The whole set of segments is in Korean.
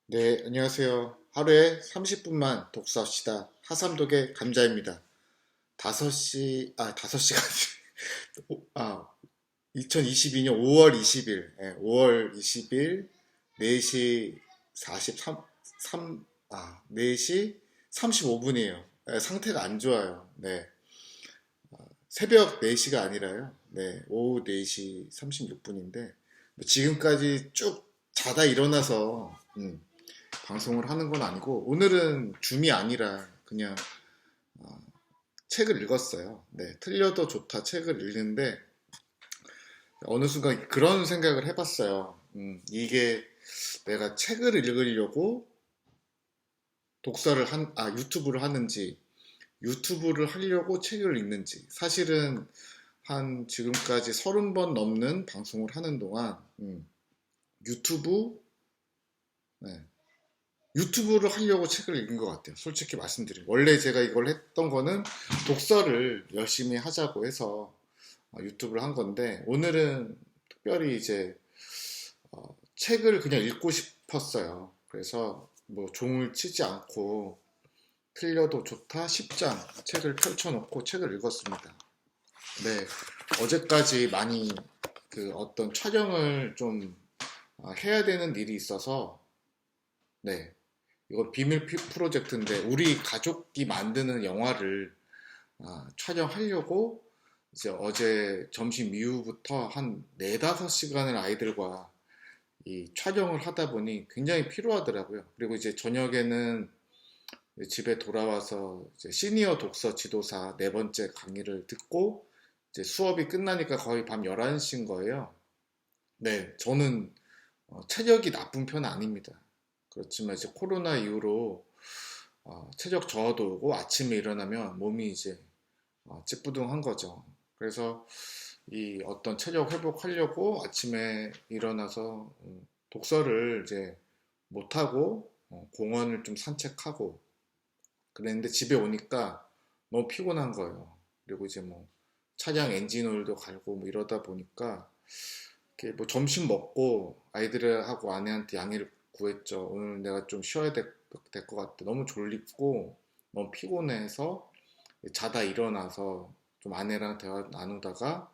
네, 안녕하세요. 하루에 30분만 독서합시다. 하삼독의 감자입니다. 5시, 5시간, 2022년 5월 20일, 5월 20일, 4시 43, 4시 35분이에요. 상태가 안 좋아요. 네. 새벽 4시가 아니라요. 네, 오후 4시 36분인데, 지금까지 쭉 자다 일어나서, 방송을 하는 건 아니고 오늘은 줌이 아니라 그냥 책을 읽었어요. 네, 틀려도 좋다 책을 읽는데 어느 순간 그런 생각을 해봤어요. 이게 내가 책을 읽으려고 유튜브를 하는지 유튜브를 하려고 책을 읽는지 사실은 한 지금까지 30번 넘는 방송을 하는 동안 유튜브 네, 유튜브를 하려고 책을 읽은 것 같아요. 솔직히 말씀드리면. 원래 제가 이걸 했던 거는 독서를 열심히 하자고 해서 유튜브를 한 건데, 오늘은 특별히 이제 책을 그냥 읽고 싶었어요. 그래서 뭐 종을 치지 않고 틀려도 좋다 10장 책을 펼쳐놓고 책을 읽었습니다. 네, 어제까지 많이 그 어떤 촬영을 좀 해야 되는 일이 있어서 네, 이건 비밀 프로젝트인데 우리 가족이 만드는 영화를 촬영하려고 이제 어제 점심 이후부터 한 4, 5시간을 아이들과 이 촬영을 하다 보니 굉장히 피로하더라고요. 그리고 이제 저녁에는 집에 돌아와서 이제 시니어 독서 지도사 4번째 강의를 듣고 이제 수업이 끝나니까 거의 밤 11시인 거예요. 네, 저는 체력이 나쁜 편은 아닙니다. 그렇지만 이제 코로나 이후로 체력 저하도 오고 아침에 일어나면 몸이 이제 찌뿌둥한 거죠. 그래서 이 어떤 체력 회복하려고 아침에 일어나서 독서를 이제 못하고 공원을 좀 산책하고 그랬는데 집에 오니까 너무 피곤한 거예요. 그리고 이제 뭐 차량 엔진 오일도 갈고 뭐 이러다 보니까 이렇게 뭐 점심 먹고 아이들하고 아내한테 양해를 구했죠. 오늘 내가 좀 쉬어야 될 것 같아. 너무 졸립고 너무 피곤해서 자다 일어나서 좀 아내랑 대화 나누다가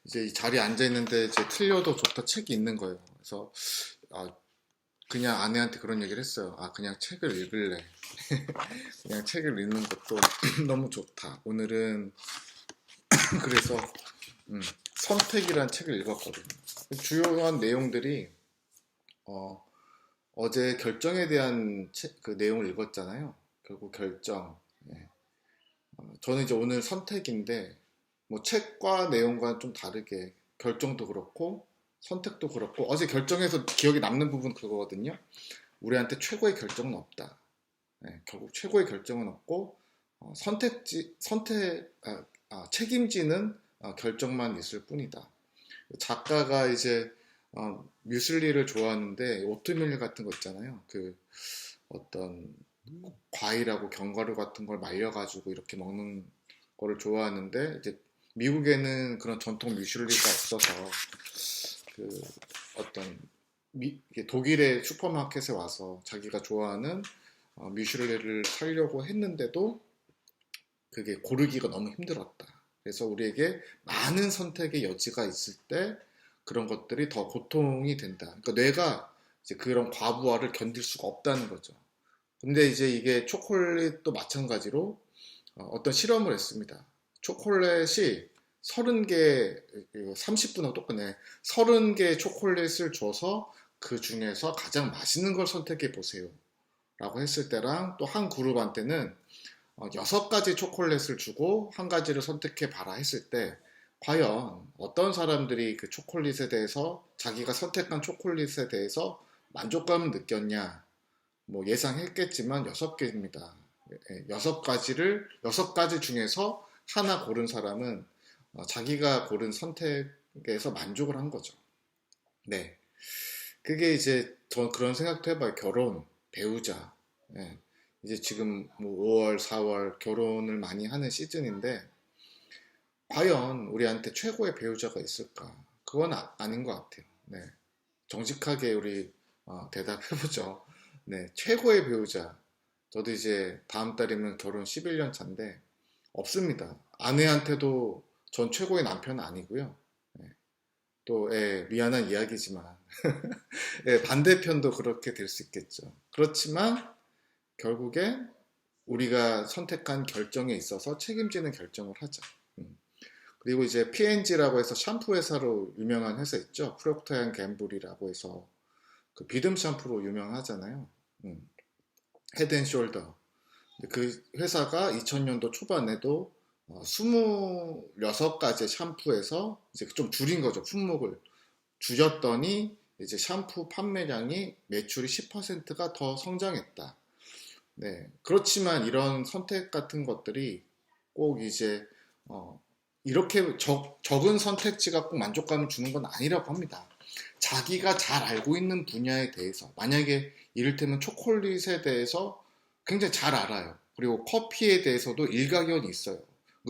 이제 이 자리에 앉아 있는데 이제 틀려도 좋다 책이 있는 거예요. 그래서 아, 그냥 아내한테 그런 얘기를 했어요. 그냥 책을 읽을래. 그냥 책을 읽는 것도 너무 좋다. 오늘은 그래서 선택이란 책을 읽었거든요. 주요한 내용들이 어, 어제 결정에 대한 그 내용을 읽었잖아요. 결국 결정. 예. 저는 이제 오늘 선택인데 뭐 책과 내용과는 좀 다르게 결정도 그렇고 선택도 그렇고 어제 결정해서 기억에 남는 부분 그거거든요. 우리한테 최고의 결정은 없다. 예, 결국 최고의 결정은 없고 책임지는 결정만 있을 뿐이다. 작가가 이제 뮤슬리를 좋아하는데 오트밀 같은 거 있잖아요. 그 어떤 과일하고 견과류 같은 걸 말려가지고 이렇게 먹는 거를 좋아하는데 이제 미국에는 그런 전통 뮤슬리가 없어서 그 어떤 독일의 슈퍼마켓에 와서 자기가 좋아하는 뮤슐리를 사려고 했는데도 그게 고르기가 너무 힘들었다. 그래서 우리에게 많은 선택의 여지가 있을 때 그런 것들이 더 고통이 된다. 그러니까 뇌가 이제 그런 과부하를 견딜 수가 없다는 거죠. 근데 이제 이게 초콜릿도 마찬가지로 어떤 실험을 했습니다. 초콜릿이 30개, 30분하고 똑같네. 30개 초콜릿을 줘서 그 중에서 가장 맛있는 걸 선택해 보세요. 라고 했을 때랑 또 한 그룹한테는 6가지 초콜릿을 주고 한 가지를 선택해 봐라 했을 때 과연 어떤 사람들이 그 초콜릿에 대해서 자기가 선택한 초콜릿에 대해서 만족감을 느꼈냐 뭐 예상했겠지만 6개입니다. 6가지 중에서 하나 고른 사람은 자기가 고른 선택에서 만족을 한 거죠. 네. 그게 이제 저 그런 생각도 해봐요. 결혼, 배우자. 예. 이제 지금 뭐 5월, 4월 결혼을 많이 하는 시즌인데 과연 우리한테 최고의 배우자가 있을까? 그건 닌것 같아요. 네. 정직하게 우리 대답해보죠. 네, 최고의 배우자. 저도 이제 다음 달이면 결혼 11년 차인데 없습니다. 아내한테도 전 최고의 남편은 아니고요. 네, 또 미안한 이야기지만 반대편도 그렇게 될 수 있겠죠. 그렇지만 결국에 우리가 선택한 결정에 있어서 책임지는 결정을 하자. 그리고 이제 P&G라고 해서 샴푸 회사로 유명한 회사 있죠. 프록터 앤 갬블이라고 해서 그 비듬 샴푸로 유명하잖아요. 헤드앤숄더. 그 회사가 2000년도 초반에도 26가지 샴푸에서 이제 좀 줄인 거죠. 품목을 줄였더니 이제 샴푸 판매량이 매출이 10%가 더 성장했다. 네. 그렇지만 이런 선택 같은 것들이 꼭 이제 이렇게 적은 선택지가 꼭 만족감을 주는 건 아니라고 합니다. 자기가 잘 알고 있는 분야에 대해서 만약에 이를테면 초콜릿에 대해서 굉장히 잘 알아요. 그리고 커피에 대해서도 일가견이 있어요.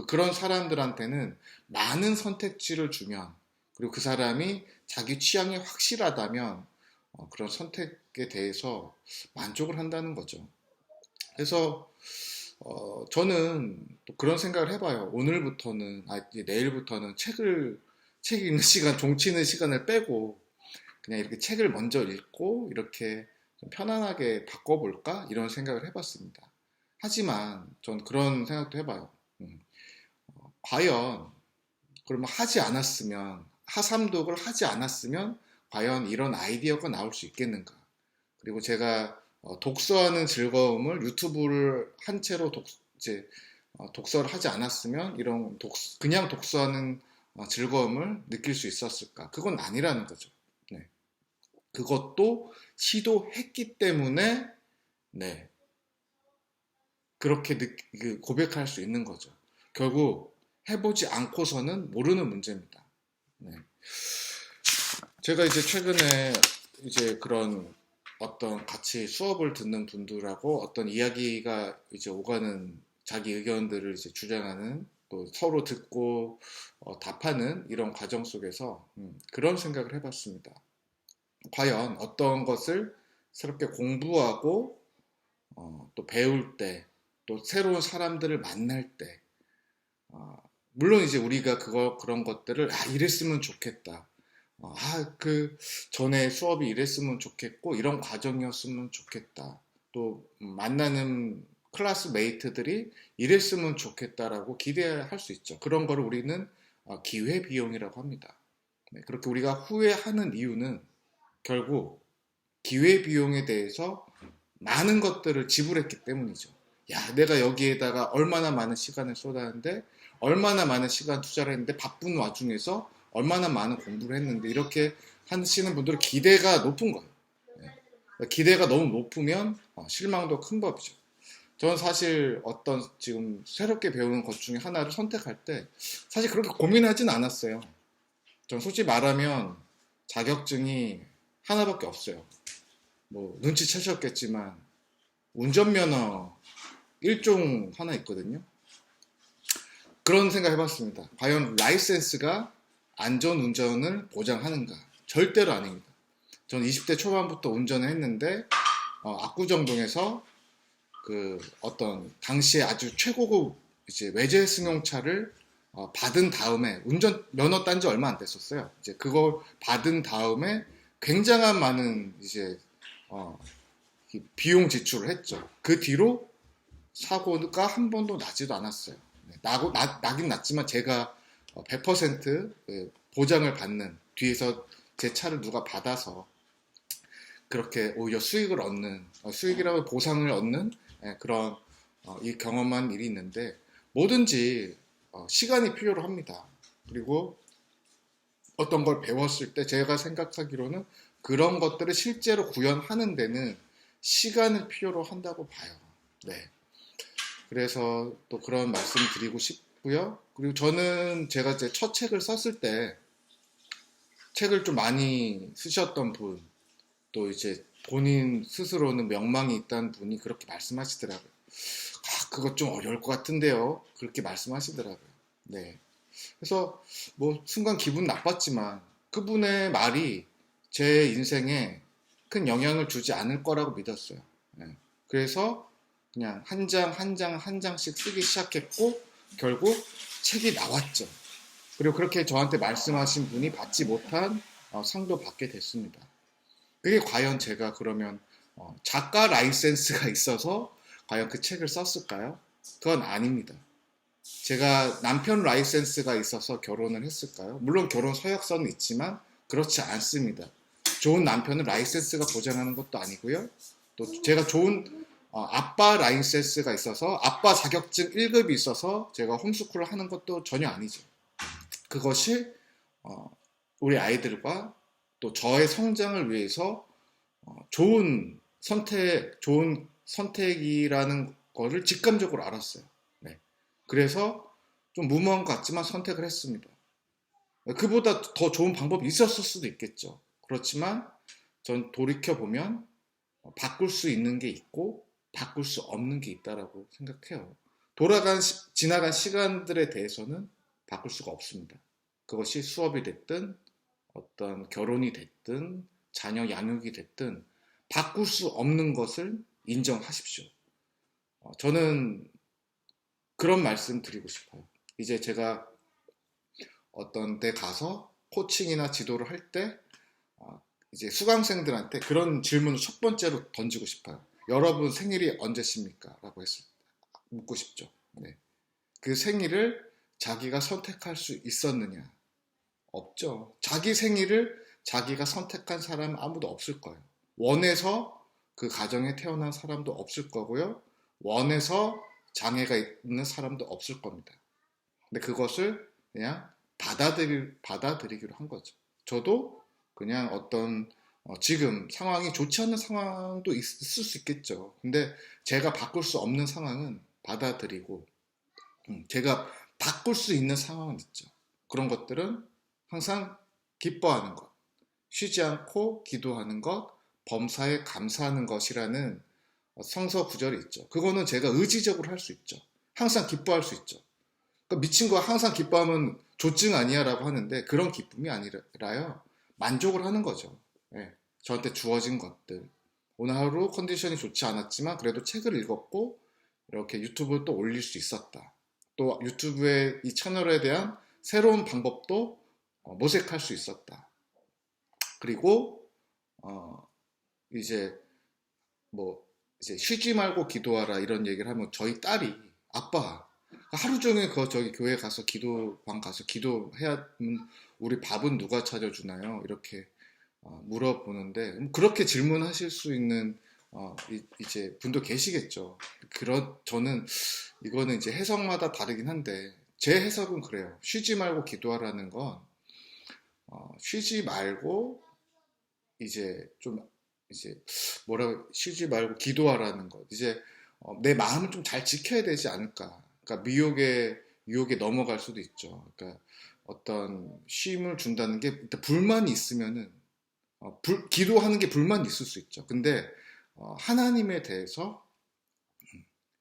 그런 사람들한테는 많은 선택지를 주면 그리고 그 사람이 자기 취향이 확실하다면 그런 선택에 대해서 만족을 한다는 거죠. 그래서 저는 또 그런 생각을 해봐요. 오늘부터는, 이제 내일부터는 책 읽는 시간, 종치는 시간을 빼고, 그냥 이렇게 책을 먼저 읽고, 이렇게 좀 편안하게 바꿔볼까? 이런 생각을 해봤습니다. 하지만, 전 그런 생각도 해봐요. 과연, 그러면 하지 않았으면, 하삼독을 하지 않았으면, 과연 이런 아이디어가 나올 수 있겠는가? 그리고 제가 독서하는 즐거움을 유튜브를 한 채로 이제 독서를 하지 않았으면 이런 그냥 독서하는 즐거움을 느낄 수 있었을까? 그건 아니라는 거죠. 네. 그것도 시도했기 때문에 네. 그렇게 고백할 수 있는 거죠. 결국 해보지 않고서는 모르는 문제입니다. 네. 제가 이제 최근에 이제 그런 어떤 같이 수업을 듣는 분들하고 어떤 이야기가 이제 오가는 자기 의견들을 이제 주장하는 또 서로 듣고 답하는 이런 과정 속에서 그런 생각을 해봤습니다. 과연 어떤 것을 새롭게 공부하고 또 배울 때, 또 새로운 사람들을 만날 때, 물론 이제 우리가 그런 것들을 이랬으면 좋겠다. 그 전에 수업이 이랬으면 좋겠고 이런 과정이었으면 좋겠다. 또 만나는 클래스 메이트들이 이랬으면 좋겠다라고 기대할 수 있죠. 그런 거를 우리는 기회 비용이라고 합니다. 네, 그렇게 우리가 후회하는 이유는 결국 기회 비용에 대해서 많은 것들을 지불했기 때문이죠. 야, 내가 여기에다가 얼마나 많은 시간을 쏟았는데 얼마나 많은 시간 투자를 했는데 바쁜 와중에서 얼마나 많은 공부를 했는데 이렇게 하시는 분들은 기대가 높은 거예요. 네. 기대가 너무 높으면 실망도 큰 법이죠. 저는 사실 어떤 지금 새롭게 배우는 것 중에 하나를 선택할 때 사실 그렇게 고민하진 않았어요. 전 솔직히 말하면 자격증이 하나밖에 없어요. 뭐 눈치채셨겠지만 운전면허 1종 하나 있거든요. 그런 생각 해봤습니다. 과연 라이센스가 안전운전을 보장하는가? 절대로 아닙니다. 저는 20대 초반부터 운전을 했는데 압구정동에서 그 어떤 당시에 아주 최고급 이제 외제 승용차를 받은 다음에 운전 면허 딴 지 얼마 안 됐었어요. 이제 그걸 받은 다음에 굉장한 많은 이제 비용 지출을 했죠. 그 뒤로 사고가 한 번도 나지도 않았어요. 나긴 났지만 제가 100% 보장을 받는 뒤에서 제 차를 누가 받아서 그렇게 오히려 수익을 얻는 수익이라고 보상을 얻는 그런 이 경험한 일이 있는데 뭐든지 시간이 필요로 합니다. 그리고 어떤 걸 배웠을 때 제가 생각하기로는 그런 것들을 실제로 구현하는 데는 시간을 필요로 한다고 봐요. 네. 그래서 또 그런 말씀 드리고 싶고요. 그리고 저는 제가 제 첫 책을 썼을 때 책을 좀 많이 쓰셨던 분, 또 이제 본인 스스로는 명망이 있다는 분이 그렇게 말씀하시더라고요. 그것 좀 어려울 것 같은데요. 그렇게 말씀하시더라고요. 네. 그래서 뭐 순간 기분 나빴지만 그분의 말이 제 인생에 큰 영향을 주지 않을 거라고 믿었어요. 예. 그래서 그냥 한 장 한 장 한 장씩 쓰기 시작했고 결국 책이 나왔죠. 그리고 그렇게 저한테 말씀하신 분이 받지 못한 상도 받게 됐습니다. 그게 과연 제가 그러면 작가 라이센스가 있어서 과연 그 책을 썼을까요? 그건 아닙니다. 제가 남편 라이센스가 있어서 결혼을 했을까요? 물론 결혼 서약서는 있지만 그렇지 않습니다. 좋은 남편은 라이센스가 보장하는 것도 아니고요. 또 제가 좋은 아빠 라이센스가 있어서 아빠 자격증 1급이 있어서 제가 홈스쿨을 하는 것도 전혀 아니죠. 그것이 우리 아이들과 또 저의 성장을 위해서 좋은 선택이라는 거를 직감적으로 알았어요. 네. 그래서 좀 무모한 것 같지만 선택을 했습니다. 그보다 더 좋은 방법이 있었을 수도 있겠죠. 그렇지만 전 돌이켜보면 바꿀 수 있는 게 있고 바꿀 수 없는 게 있다라고 생각해요. 지나간 시간들에 대해서는 바꿀 수가 없습니다. 그것이 수업이 됐든 어떤 결혼이 됐든 자녀 양육이 됐든 바꿀 수 없는 것을 인정하십시오. 저는 그런 말씀 드리고 싶어요. 이제 제가 어떤 데 가서 코칭이나 지도를 할 때 이제 수강생들한테 그런 질문을 첫 번째로 던지고 싶어요. 여러분 생일이 언제십니까? 라고 묻고 싶죠. 네. 그 생일을 자기가 선택할 수 있었느냐? 없죠. 자기 생일을 자기가 선택한 사람은 아무도 없을 거예요. 원해서 그 가정에 태어난 사람도 없을 거고요. 원해서 장애가 있는 사람도 없을 겁니다. 근데 그것을 그냥 받아들이기로 한 거죠. 저도 그냥 어떤 지금 상황이 좋지 않은 상황도 있을 수 있겠죠. 근데 제가 바꿀 수 없는 상황은 받아들이고 제가 바꿀 수 있는 상황은 있죠. 그런 것들은 항상 기뻐하는 것, 쉬지 않고 기도하는 것, 범사에 감사하는 것이라는 성서 구절이 있죠. 그거는 제가 의지적으로 할 수 있죠. 항상 기뻐할 수 있죠. 그러니까 미친 거 항상 기뻐하면 조증 아니야 라고 하는데 그런 기쁨이 아니라요. 만족을 하는 거죠. 네. 저한테 주어진 것들. 오늘 하루 컨디션이 좋지 않았지만 그래도 책을 읽었고 이렇게 유튜브를 또 올릴 수 있었다. 또 유튜브의 이 채널에 대한 새로운 방법도 모색할 수 있었다. 그리고 이제 이제 쉬지 말고 기도하라 이런 얘기를 하면 저희 딸이 아빠 하루 종일 저기 교회 가서 기도방 가서 기도해야 우리 밥은 누가 차려주나요? 이렇게 물어보는데 그렇게 질문하실 수 있는 이제 분도 계시겠죠. 저는 이거는 이제 해석마다 다르긴 한데 제 해석은 그래요. 쉬지 말고 기도하라는 건 쉬지 말고 이제 쉬지 말고 기도하라는 것. 이제 내 마음을 좀 잘 지켜야 되지 않을까. 그러니까 유혹에 넘어갈 수도 있죠. 그러니까 어떤 쉼을 준다는 게 일단 불만이 있으면은 기도하는 게 불만이 있을 수 있죠. 근데 하나님에 대해서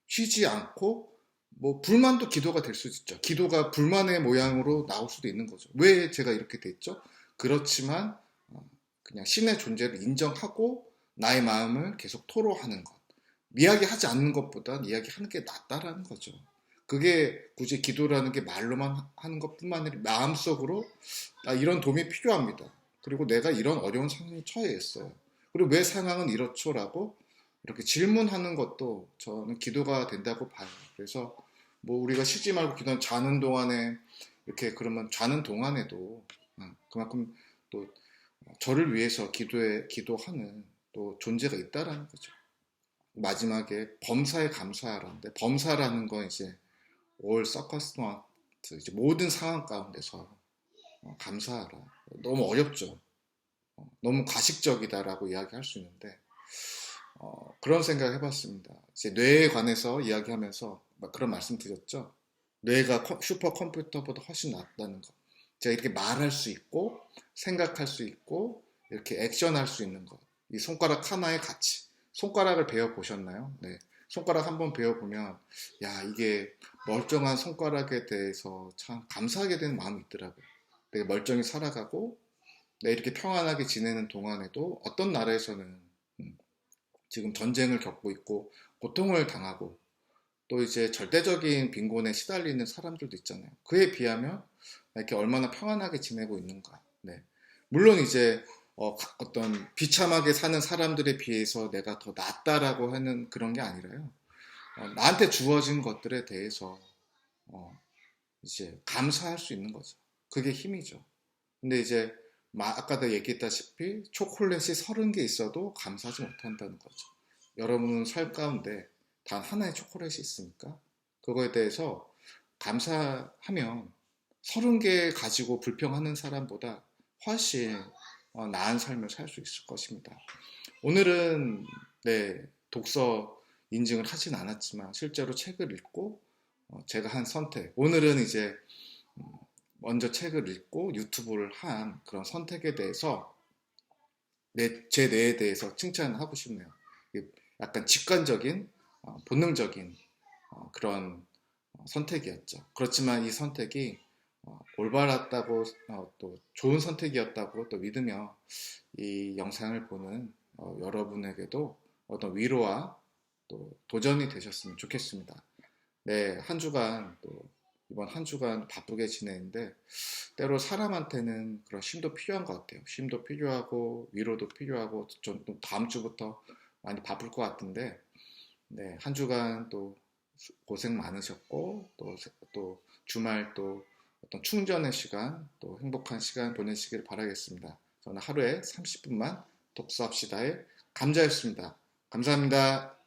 쉬지 않고 불만도 기도가 될 수도 있죠. 기도가 불만의 모양으로 나올 수도 있는 거죠. 왜 제가 이렇게 됐죠? 그렇지만 그냥 신의 존재를 인정하고 나의 마음을 계속 토로하는 것. 이야기하지 않는 것보단 이야기하는 게 낫다라는 거죠. 그게 굳이 기도라는 게 말로만 하는 것뿐만 아니라 마음속으로 이런 도움이 필요합니다. 그리고 내가 이런 어려운 상황에 처해 있어요. 그리고 왜 상황은 이렇죠? 라고 이렇게 질문하는 것도 저는 기도가 된다고 봐요. 그래서 우리가 쉬지 말고 자는 동안에 이렇게 그러면 자는 동안에도 그만큼 또 저를 위해서 기도하는 또 존재가 있다라는 거죠. 마지막에 범사에 감사하라는데 범사라는 건 이제 올 서커스너트 이제 모든 상황 가운데서 감사하라. 너무 어렵죠. 너무 가식적이다라고 이야기할 수 있는데 그런 생각을 해봤습니다. 이제 뇌에 관해서 이야기하면서 그런 말씀 드렸죠. 뇌가 슈퍼컴퓨터보다 훨씬 낫다는 거. 제가 이렇게 말할 수 있고 생각할 수 있고 이렇게 액션할 수 있는 것. 이 손가락 하나의 가치. 손가락을 배워보셨나요? 네. 손가락 한번 배워보면 이게 멀쩡한 손가락에 대해서 참 감사하게 되는 마음이 있더라고요. 되게 멀쩡히 살아가고 네, 이렇게 평안하게 지내는 동안에도 어떤 나라에서는 지금 전쟁을 겪고 있고 고통을 당하고 또 이제 절대적인 빈곤에 시달리는 사람들도 있잖아요. 그에 비하면 이렇게 얼마나 평안하게 지내고 있는가. 네. 물론 이제 떤 비참하게 사는 사람들에 비해서 내가 더 낫다라고 하는 그런 게 아니라요. 나한테 주어진 것들에 대해서 어, 이제 감사할 수 있는 거죠. 그게 힘이죠. 근데 이제 아까도 얘기했다시피 초콜릿이 30개 있어도 감사하지 못한다는 거죠. 여러분은 삶 가운데 단 하나의 초콜릿이 있습니까? 그거에 대해서 감사하면 30개 가지고 불평하는 사람보다 훨씬 나은 삶을 살 수 있을 것입니다. 오늘은 네, 독서 인증을 하진 않았지만 실제로 책을 읽고 제가 한 선택. 오늘은 이제 먼저 책을 읽고 유튜브를 한 그런 선택에 대해서 제 뇌에 대해서 칭찬을 하고 싶네요. 약간 직관적인, 본능적인 그런 선택이었죠. 그렇지만 이 선택이 올바랐다고 또 좋은 선택이었다고 또 믿으며 이 영상을 보는 여러분에게도 어떤 위로와 또 도전이 되셨으면 좋겠습니다. 네, 한 주간 또 이번 한 주간 바쁘게 지내는데 때로 사람한테는 그런 쉼도 필요한 것 같아요. 쉼도 필요하고 위로도 필요하고 좀 또 다음 주부터 많이 바쁠 것 같은데 네, 한 주간 또 고생 많으셨고 또 주말 또 어떤 충전의 시간 또 행복한 시간 보내시길 바라겠습니다. 저는 하루에 30분만 독서합시다의 감자였습니다. 감사합니다.